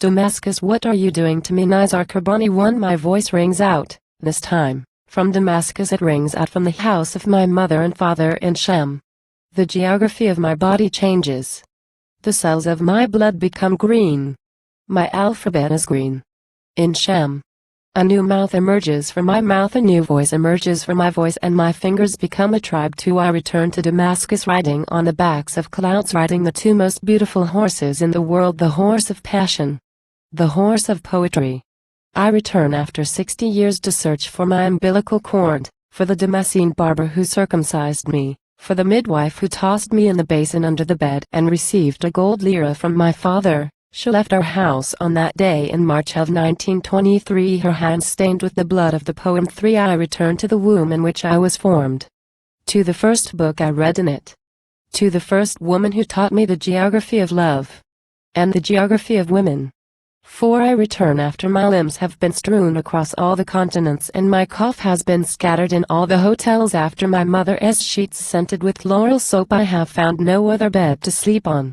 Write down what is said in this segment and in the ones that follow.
Damascus, what are you doing to me? Nizar Qabbani 1. My voice rings out, this time, from Damascus. It rings out from the house of my mother and father in Sham. The geography of my body changes. The cells of my blood become green. My alphabet is green. In Sham. A new mouth emerges from my mouth, a new voice emerges from my voice, and my fingers become a tribe too. I return to Damascus riding on the backs of clouds, riding the two most beautiful horses in the world, the horse of passion, the horse of poetry. I return after 60 years to search for my umbilical cord, for the Damascene barber who circumcised me, for the midwife who tossed me in the basin under the bed and received a gold lira from my father. She left our house on that day in March of 1923, her hands stained with the blood of the poem 3. I return to the womb in which I was formed. To the first book I read in it. To the first woman who taught me the geography of love. And the geography of women. 4. I return after my limbs have been strewn across all the continents and my cough has been scattered in all the hotels, after my mother's sheets scented with laurel soap I have found no other bed to sleep on.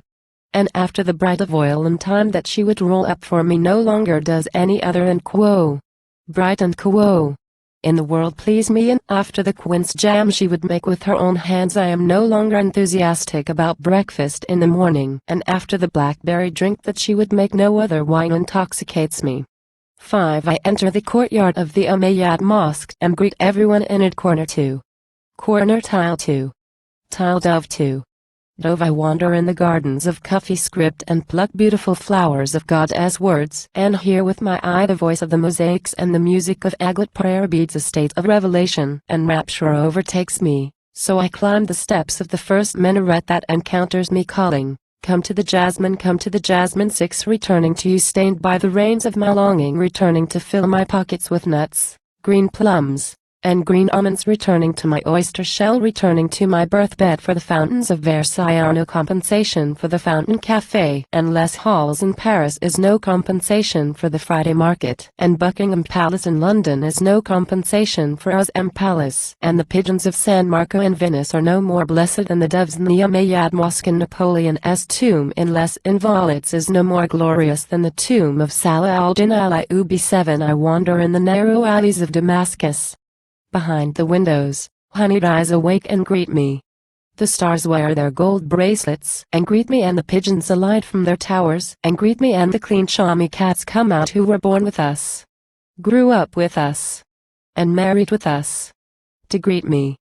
And after the bride of oil and time that she would roll up for me no longer does any other and quo, bright and quo, in the world please me, and after the quince jam she would make with her own hands I am no longer enthusiastic about breakfast in the morning, and after the blackberry drink that she would make no other wine intoxicates me. 5. I enter the courtyard of the Umayyad Mosque and greet everyone in it. Corner 2. Corner tile 2. Tile dove 2. Dove. I wander in the gardens of Kufi script and pluck beautiful flowers of God's words, and hear with my eye the voice of the mosaics and the music of agate prayer beads. A state of revelation and rapture overtakes me, so I climb the steps of the first minaret that encounters me, calling, come to the jasmine, come to the jasmine. 6. Returning to you, stained by the rains of my longing, returning to fill my pockets with nuts, green plums, and green almonds, returning to my oyster shell, returning to my birthbed for the fountains of Versailles. No compensation for the Fountain Cafe and Les Halls in Paris is no compensation for the Friday Market, and Buckingham Palace in London is no compensation for us. Palace and the pigeons of San Marco and Venice are no more blessed than the doves in the Umayyad Mosque, and Napoleon's tomb in Les Invalides is no more glorious than the tomb of Salah al-Din al-Ayyubi. 7. I wander in the narrow alleys of Damascus. Behind the windows, honeyed eyes awake and greet me. The stars wear their gold bracelets and greet me, and the pigeons alight from their towers and greet me, and the clean Shami cats come out who were born with us, grew up with us, and married with us, to greet me.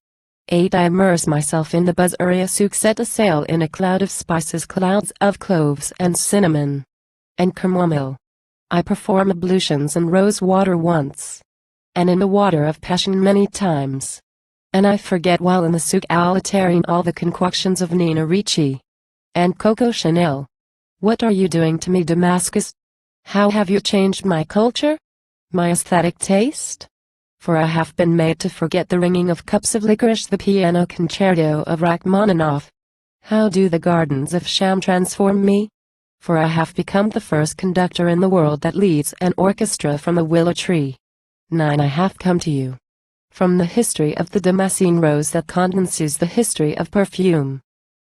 8. I immerse myself in the Buzzuria souk, set a sail in a cloud of spices, clouds of cloves and cinnamon and chamomile. I perform ablutions in rose water once, and in the water of passion many times. And I forget while in the souk al-Tarine all the concoctions of Nina Ricci and Coco Chanel. What are you doing to me, Damascus? How have you changed my culture? My aesthetic taste? For I have been made to forget the ringing of cups of licorice, the piano concerto of Rachmaninoff. How do the gardens of Sham transform me? For I have become the first conductor in the world that leads an orchestra from a willow tree. 9. I have come to you from the history of the Damascene rose that condenses the history of perfume,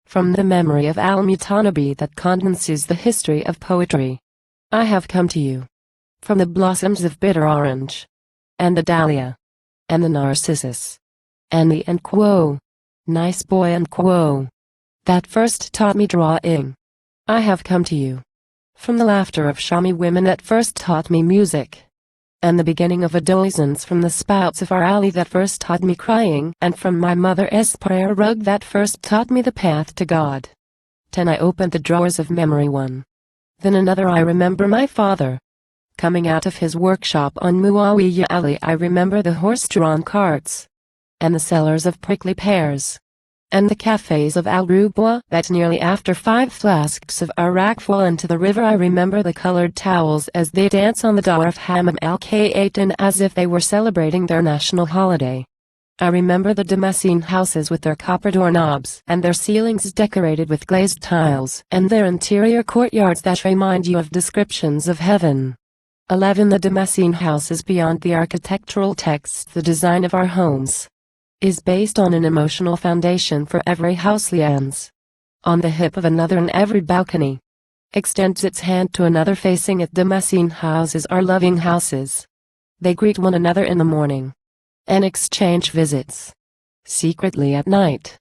from the memory of al-Mutanabi that condenses the history of poetry. I have come to you from the blossoms of bitter orange, and the dahlia, and the narcissus, and the and quo, nice boy and quo, that first taught me drawing. I have come to you from the laughter of Shami women that first taught me music, and the beginning of adolescence from the spouts of our alley that first taught me crying, and from my mother's prayer rug that first taught me the path to God. 10. I opened the drawers of memory one. Then another. I remember my father coming out of his workshop on Muawiyah Alley. I remember the horse-drawn carts, and the sellers of prickly pears, and the cafes of Al-Rubwa that nearly after 5 flasks of arak fall into the river. I remember the colored towels as they dance on the door of Hammam al-Kaitan as if they were celebrating their national holiday. I remember the Damascene houses with their copper doorknobs and their ceilings decorated with glazed tiles, and their interior courtyards that remind you of descriptions of heaven. 11. The Damascene houses beyond the architectural text. The design of our homes is based on an emotional foundation. For every house lians on the hip of another, in every balcony, extends its hand to another. Facing it, Damascene houses are loving houses. They greet one another in the morning and exchange visits secretly at night.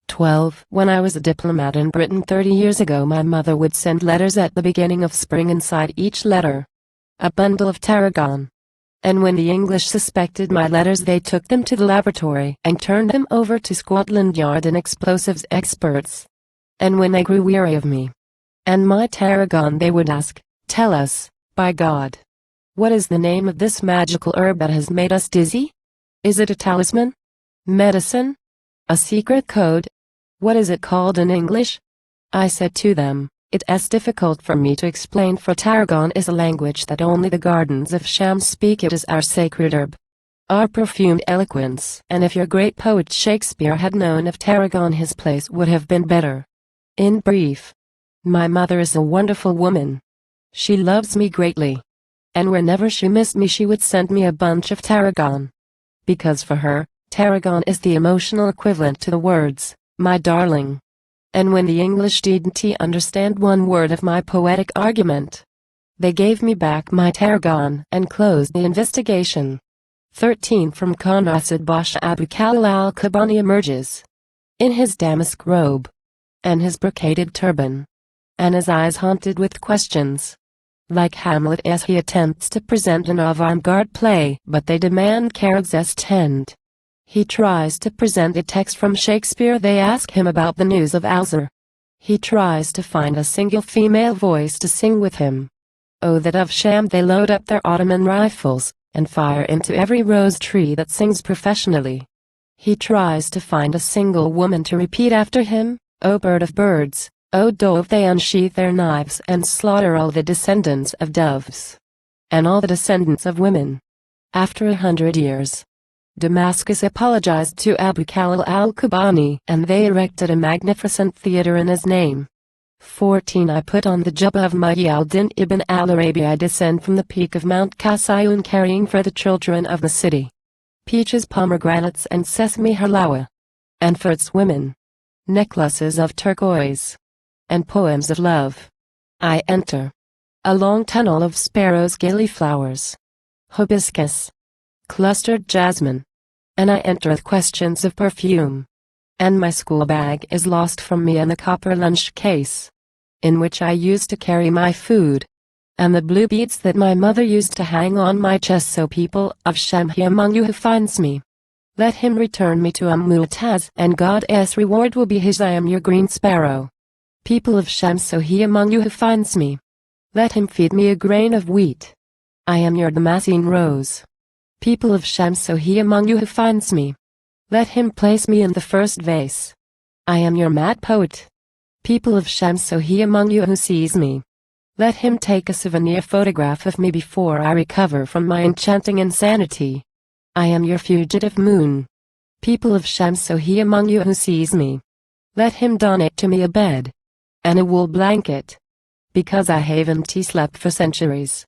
12. When I was a diplomat in Britain 30 years ago, my mother would send letters at the beginning of spring. Inside each letter, a bundle of tarragon. And when the English suspected my letters, they took them to the laboratory and turned them over to Scotland Yard and explosives experts. And when they grew weary of me and my tarragon, they would ask, "Tell us, by God, what is the name of this magical herb that has made us dizzy? Is it a talisman? Medicine? A secret code? What is it called in English?" I said to them, "It is difficult for me to explain, for tarragon is a language that only the gardens of Sham speak. It is our sacred herb, our perfumed eloquence, and if your great poet Shakespeare had known of tarragon, his place would have been better." In brief, my mother is a wonderful woman. She loves me greatly, and whenever she missed me she would send me a bunch of tarragon. Because for her, tarragon is the emotional equivalent to the words, "my darling." And when the English didn't understand one word of my poetic argument, they gave me back my tarragon and closed the investigation. 13. From Qanasad Basha, Abu Khalil al-Qabbani emerges in his damask robe and his brocaded turban, and his eyes haunted with questions. Like Hamlet, as he attempts to present an avant-garde play, but they demand carriage's end. He tries to present a text from Shakespeare. They ask him about the news of Alzar. He tries to find a single female voice to sing with him. Oh, that of Sham! They load up their Ottoman rifles and fire into every rose tree that sings professionally. He tries to find a single woman to repeat after him, "O bird of birds, O dove." They unsheath their knives and slaughter all the descendants of doves and all the descendants of women. After 100 years, Damascus apologized to Abu Khalil al-Qabbani, and they erected a magnificent theater in his name. 14. I put on the jubba of Muhyi al-Din ibn al-Arabi. I descend from the peak of Mount Qasayun, carrying for the children of the city peaches, pomegranates, and sesame halawa, and for its women, necklaces of turquoise and poems of love. I enter a long tunnel of sparrows, gaily flowers, hibiscus, clustered jasmine, and I enter with questions of perfume. And my school bag is lost from me, and the copper lunch case in which I used to carry my food, and the blue beads that my mother used to hang on my chest. So people of Sham, he among you who finds me, let him return me to Mutaz, and God's reward will be his. I am your green sparrow. People of Sham, so he among you who finds me, let him feed me a grain of wheat. I am your Damascene rose. People of Sham, so he among you who finds me, let him place me in the first vase. I am your mad poet. People of Sham, so he among you who sees me, let him take a souvenir photograph of me before I recover from my enchanting insanity. I am your fugitive moon. People of Sham, so he among you who sees me, let him donate to me a bed and a wool blanket, because I haven't slept for centuries.